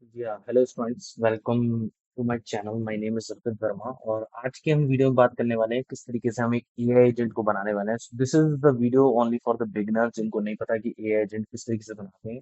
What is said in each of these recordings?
Hello students, welcome to my channel. My name is Arpit Verma और आज की हम वीडियो में बात करने वाले हैं किस तरीके से हम एक एआई एजेंट को बनाने वाले हैं। This is the video only for the beginners जिनको नहीं पता कि एआई एजेंट किस तरीके से बनाते हैं।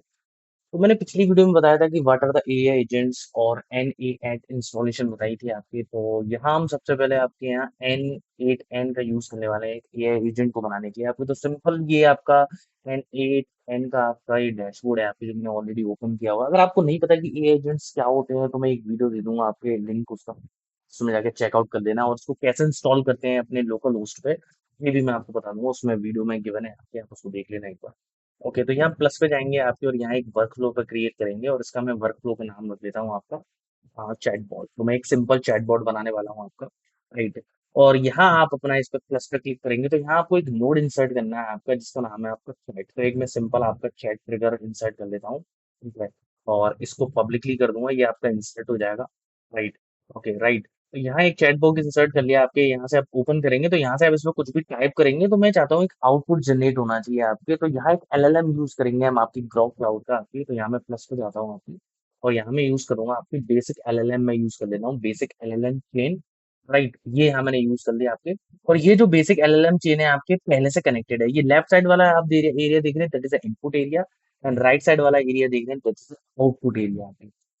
तो मैंने पिछली वीडियो में बताया था कि what are the AI agents और एन8 इंस्टॉलेशन बताई थी आपकी। तो यहाँ हम सबसे पहले आपके यहाँ N8N का यूज करने वाले हैं एक एआई एजेंट को बनाने के लिए। आपको तो सिंपल ये आपका N8N का आपका ये डैशबोर्ड है आपके, जो मैंने ऑलरेडी ओपन किया हुआ है। अगर आपको नहीं पता कि एआई एजेंट्स क्या होते हैं तो मैं एक वीडियो दे दूंगा आपके, लिंक उसका, उसमें जाके चेकआउट कर लेना। और उसको कैसे इंस्टॉल करते हैं अपने लोकल होस्ट पे ये भी मैं आपको बता दूंगा, उसमें वीडियो में गिवन है आपके, आप उसको देख लेना एक बार। ओके, तो यहाँ प्लस पे जाएंगे आपके और यहाँ एक वर्क फ्लो पे क्रिएट करेंगे और इसका मैं वर्क फ्लो का नाम रख देता हूँ आपका चैटबॉट। तो मैं एक सिंपल चैटबॉट बनाने वाला हूँ आपका, राइट। और यहाँ आप अपना इस पर प्लस पे क्लिक करेंगे तो यहाँ आपको एक नोड इंसर्ट करना है आपका, जिसका नाम है आपका चैट। तो एक मैं सिंपल आपका चैट ट्रिगर इंसर्ट कर लेता हूँ, ठीक है। और इसको पब्लिकली कर दूंगा, ये आपका इंसर्ट हो जाएगा, राइट। Okay, right. तो यहाँ एक चैट बॉक्स इंसर्ट कर लिया आपके, यहाँ से आप ओपन करेंगे तो यहाँ से आप इसमें कुछ भी टाइप करेंगे तो मैं चाहता हूँ एक आउटपुट जनरेट होना चाहिए आपके। तो यहाँ एक एलएलएम यूज करेंगे हम आपकी ग्रॉक क्लाउड का आपकी। तो यहाँ मैं प्लस पे जाता हूँ आपकी और यहाँ मैं यूज करूंगा आपकी बेसिक एलएलएम। मैं यूज कर लेता हूँ बेसिक एलएलएम चेन, राइट। ये यहाँ मैंने यूज कर लिया आपके। और ये जो बेसिक एलएलएम चेन है आपके पहले से कनेक्टेड है। ये लेफ्ट साइड वाला आप एरिया देख रहे हैं, that is input area. And right side वाला एरिया देख रहे हैं, दैट इज आउटपुट एरिया।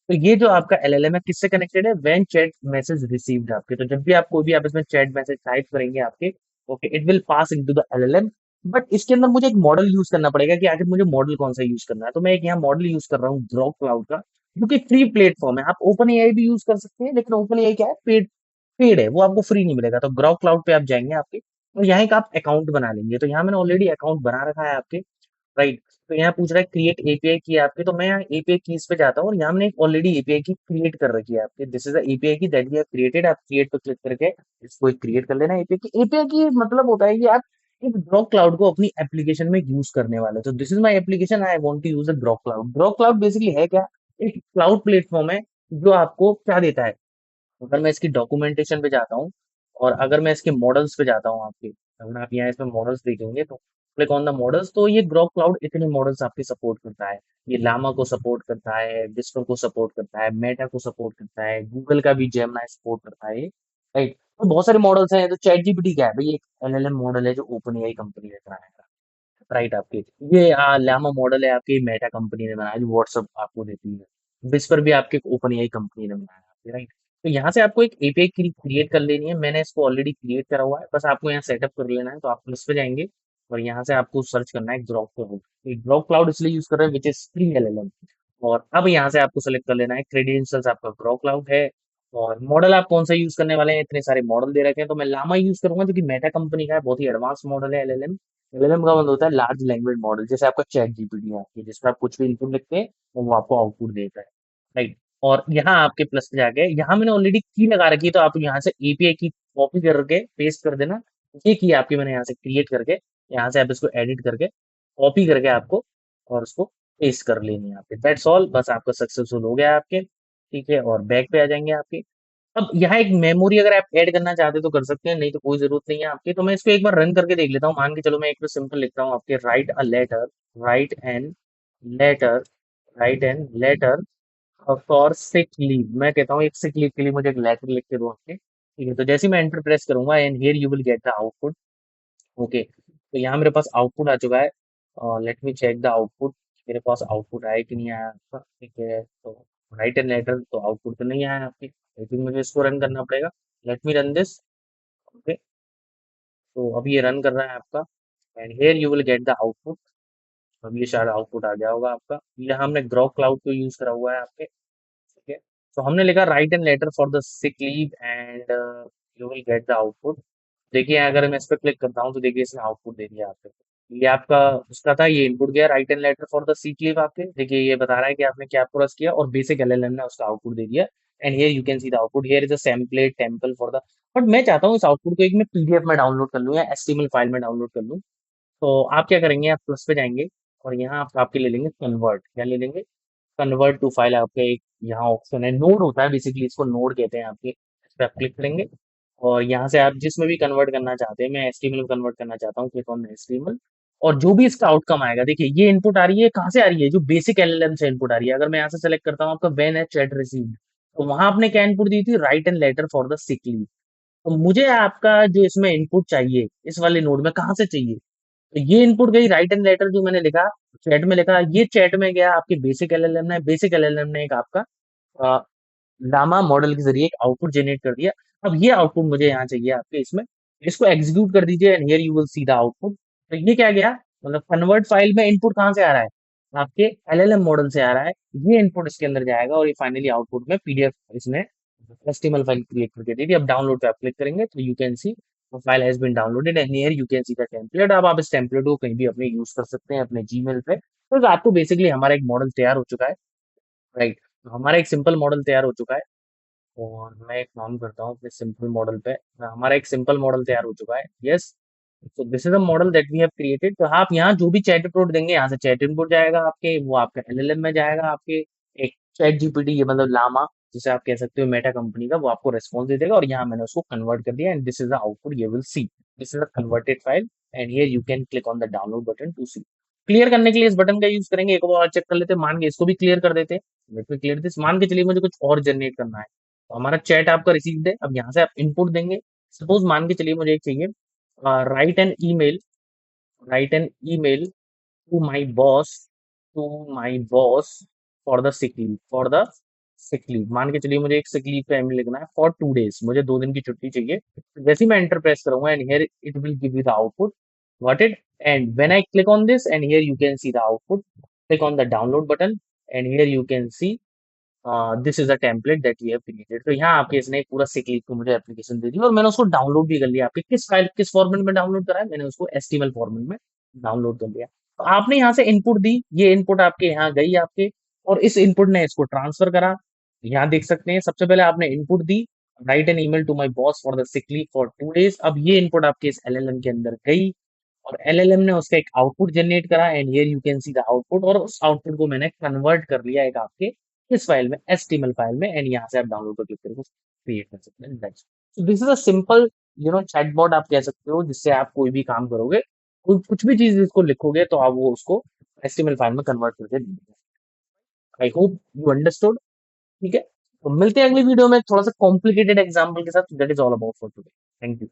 तो ये जो आपका एलएलएम है किससे कनेक्टेड है? व्हेन चैट मैसेज रिसीव्ड आपके। तो जब भी आप कोई भी आप इसमें चैट मैसेज टाइप करेंगे आपके, okay, it will pass into the LLM. But इसके अंदर मुझे एक मॉडल यूज करना पड़ेगा कि आखिर मुझे मॉडल कौन सा यूज करना है। तो मैं एक यहाँ मॉडल यूज कर रहा हूँ ग्रॉक क्लाउड का, जो कि फ्री प्लेटफॉर्म है। आप ओपन एआई भी यूज कर सकते हैं, लेकिन ओपन एआई क्या है, पेड पेड है, वो आपको फ्री नहीं मिलेगा। तो ग्रॉक क्लाउड पे आप जाएंगे आपके और यहाँ एक आप अकाउंट बना लेंगे। तो यहाँ मैंने ऑलरेडी अकाउंट बना रखा है आपके, राइट। तो यहाँ पूछ रहा है क्रिएट एपीआई की आपके, तो मैं यहाँ एपीआई कीज पे जाता हूँ और यहाँ मैंने ऑलरेडी एपीआई की क्रिएट कर रखी है आपके। दिस इज एपीआई की दैट वी हैव क्रिएटेड। आप क्रिएट पे क्लिक करके इसको क्रिएट कर लेना एपीआई की। एपीआई की मतलब होता है कि आप एक ग्रॉक क्लाउड को अपनी एप्लीकेशन में यूज करने वाले हो। तो this is my application, I want to use a Groq cloud. Groq cloud basically है क्या? एक क्लाउड प्लेटफॉर्म है जो आपको क्या देता है। अगर मैं इसकी डॉक्यूमेंटेशन पे जाता हूँ और अगर मैं इसके मॉडल्स पे जाता हूँ आपके, अगर आप यहाँ इसमें मॉडल्स देखेंगे तो क्लिक ऑन द मॉडल्स, तो ये ग्रॉक क्लाउड इतने मॉडल्स आपके सपोर्ट करता है। ये लामा को सपोर्ट करता है, विस्पर को सपोर्ट करता है, मेटा को सपोर्ट करता है, गूगल का भी जेमिनी सपोर्ट करता है, राइट। तो बहुत सारे मॉडल्स हैं। तो चैट जीपीटी क्या है भाई? एक एलएलएम मॉडल है जो ओपन एआई कंपनी ने बनाया है, राइट। आपके ये लामा मॉडल है आपकी, मेटा कंपनी ने बनाया जो व्हाट्सअप आपको देती है। विस्पर भी आपके ओपन एआई कंपनी ने बनाया है, राइट। तो यहाँ से आपको एक एपीआई क्रिएट कर लेनी है। मैंने इसको ऑलरेडी क्रिएट करा हुआ है, बस आपको यहाँ सेटअप कर लेना है। तो आप प्लस पे जाएंगे और यहाँ से आपको सर्च करना है ग्रॉक क्लाउड। ग्रॉक क्लाउड इसलिए यूज कर रहे हैं विच इज फ्री एलएलएम। और अब यहाँ से आपको सेलेक्ट कर लेना है क्रेडेंशियल्स, आपका ग्रॉक क्लाउड है। और मॉडल आप कौन सा यूज करने वाले हैं? इतने सारे मॉडल दे रखे हैं, तो मैं लामा यूज करूंगा जो कि मेटा कंपनी का है, बहुत ही एडवांस मॉडल है एलएलएम। एलएलएम का मतलब होता है लार्ज लैंग्वेज मॉडल, जैसे आपका चैट जीपीटी है आपकी, जिसमें आप कुछ भी इनपुट लिखते हैं और वो आपको आउटपुट देता है, राइट। और यहाँ आपके प्लस पे जाके यहाँ मैंने ऑलरेडी की लगा रखी है, तो आप यहाँ से एपीआई की कॉपी करके पेस्ट कर देना। ये की आपकी मैंने यहाँ से क्रिएट करके, यहाँ से आप इसको एडिट करके कॉपी करके आपको और उसको पेस्ट कर लेनी है आपके। दैट्स ऑल, बस आपका सक्सेसफुल हो गया आपके, ठीक है। और बैक पे आ जाएंगे आपके। अब यहाँ एक मेमोरी अगर आप ऐड करना चाहते तो कर सकते हैं, नहीं तो कोई जरूरत नहीं है आपकी। तो मैं इसको एक बार रन करके देख लेता हूँ। मान के चलो मैं एक बार सिंपल लिखता हूँ आपके, write a letter, write an letter, write an letter for sick leave. मैं कहता हूँ एक सिक लीव के लिए मुझे एक लेटर लिख के दो आपके, ठीक है। तो जैसे ही मैं एंटर प्रेस करूंगा and here you will get the output, okay. तो यहाँ मेरे पास आउटपुट आ चुका है। Let me check the output, मेरे पास आउटपुट आया कि नहीं आया आपका, ठीक है। तो राइट एंड लेटर तो आउटपुट तो नहीं आया आपके, लेकिन मुझे इसको रन करना पड़ेगा। Let me run this, okay. तो अब ये रन कर रहा है आपका and here you will get the output. अब ये शायद आउटपुट आ गया होगा आपका। यहाँ हमने ग्रॉक क्लाउड को यूज करा हुआ है आपके, ठीक है। तो हमने लिखा right and later for the sick leave and you will get the output. देखिए अगर मैं इस पर क्लिक करता हूँ तो देखिए इसने आउटपुट दे दिया आपको। ये आपका उसका था, ये इनपुट गया right and later for the sick leave आपके। देखिए ये बता रहा है कि आपने क्या प्रोसेस किया और बेसिक एलएलएम ने उसका आउटपुट दे दिया। And here you can see the output, here is a template temple for the. But मैं चाहता हूँ इस आउटपुट को एक मैं पीडीएफ में डाउनलोड कर लूँ या एचटीएमएल फाइल में डाउनलोड कर लूँ। तो आप क्या करेंगे, आप प्लस पे जाएंगे और यहाँ आप आपके ले लेंगे कन्वर्ट। क्या ले लेंगे? Convert to file. आपका एक यहाँ ऑप्शन है, नोड होता है बेसिकली, इसको नोड कहते हैं आपके। इस पे आप क्लिक करेंगे और यहाँ से आप जिसमें भी कन्वर्ट करना चाहते हैं, मैं एचटीएमएल में कन्वर्ट करना चाहता हूँ, क्लिक ऑन एचटीएमएल। और जो भी इसका आउटकम आएगा, देखिए ये इनपुट आ रही है, कहाँ से आ रही है, जो बेसिक एलएलएम से इनपुट आ रही है। अगर मैं यहाँ से सेलेक्ट करता हूँ आपका व्हेन है चैट रिसीव्ड, तो वहां आपने क्या इनपुट दी थी, right and later for the sick leave. तो मुझे आपका जो इसमें इनपुट चाहिए इस वाले नोड में कहाँ से चाहिए, तो ये इनपुट गई राइट एंड लेटर जो मैंने लिखा, चैट में लिखा, ये चैट में गया आपके बेसिक एलएलएम ने, बेसिक एलएलएम ने एक आपका लामा मॉडल के जरिए एक आउटपुट जनरेट कर दिया। अब ये आउटपुट मुझे यहाँ चाहिए आपके इसमें, इसको एग्जीक्यूट कर दीजिए and here you will C the output. तो ये क्या गया, मतलब कन्वर्ट फाइल में इनपुट कहाँ से आ रहा है, आपके एलएलएम मॉडल से आ रहा है। ये इनपुट इसके अंदर जाएगा और ये फाइनली आउटपुट में पीडीएफ इसने एचटीएमएल फाइल क्रिएट करके दे दी। अब डाउनलोड पे आप क्लिक करेंगे तो you can see file has been downloaded and here you can see the template. अब आप इस टेम्पलेट को कहीं भी अपने यूज कर सकते हैं अपने जीमेल पे। तो आपको बेसिकली हमारा एक मॉडल तैयार हो चुका है, राइट। तो हमारा एक सिंपल मॉडल तैयार हो चुका है और मैं एक काम करता हूँ अपने सिंपल मॉडल पे। हमारा एक सिंपल मॉडल तैयार हो चुका है, यस। तो this is the model that we have created. तो आप यहाँ जो भी चैट इनपुट देंगे, यहाँ से चैट इनपुट जाएगा आपके, वो आपका एलएलएम में जाएगा आपके, एक चैट जीपीटी, ये मतलब लामा जिसे आप कह सकते हो मेटा कंपनी का, वो आपको रेस्पॉन्स दे देगा। और यहाँ मैंने उसको कन्वर्ट कर दिया and this is the output you will see. This is the converted file and here you can click on the download button to see. Clear करने के लिए इस बटन का यूज करेंगे। एक बार चेक कर लेते हैं, मान के इसको भी क्लियर कर देते हैं। Let me clear this. मान के चलिए मुझे कुछ और जनरेट करना है, तो हमारा चैट आपका रिसीव्ड है। अब यहाँ से आप इनपुट देंगे। सपोज मान के चलिए मुझे एक चाहिए, write an email, write an email to my boss, to my boss for the sick leave, for the sick leave. मान के चलिए मुझे एक सिक लीव का ईमेल लिखना है फॉर 2 डेज, मुझे 2 दिन की छुट्टी चाहिए। तो जैसे ही मैं एंटर प्रेस करूंगा and here it will give you the output, got it. And when I click on this and here you can see the output, click on the download button and here you can see this is a template that we have created. तो यहाँ आपके इसने एक पूरा sick leave को मुझे application दे दी और मैंने उसको डाउनलोड भी कर लिया। आपके किस फाइल किस फॉर्मेट में डाउनलोड करा है, मैंने उसको एचटीएमएल फॉर्मेट में डाउनलोड कर लिया। तो आपने यहाँ से इनपुट दी, ये इनपुट आपके यहाँ गई आपके, और इस इनपुट ने इसको ट्रांसफर करा। यहाँ देख सकते हैं सबसे पहले आपने इनपुट दी, write an email to my boss for the sick leave for 2 days. अब ये इनपुट आपके इस एलएलएम के अंदर गई और एलएलएम ने उसका एक आउटपुट जनरेट करा and here you can see the output. और उस आउटपुट को मैंने कन्वर्ट कर लिया एक आपके इस फाइल में, एचटीएमएल फाइल में, एंड यहाँ से आप डाउनलोड पर क्लिक करके क्रिएट कर सकते हैं। That's so this is a simple chatbot आप कह सकते हो, जिससे आप कोई भी काम करोगे, कुछ भी चीज इसको लिखोगे तो आप वो उसको एचटीएमएल फाइल में कन्वर्ट करके दे देंगे। I hope you understood. ठीक है, तो मिलते हैं अगली वीडियो में थोड़ा सा कॉम्प्लिकेटेड एग्जाम्पल के साथ। That is all about for today. Thank you.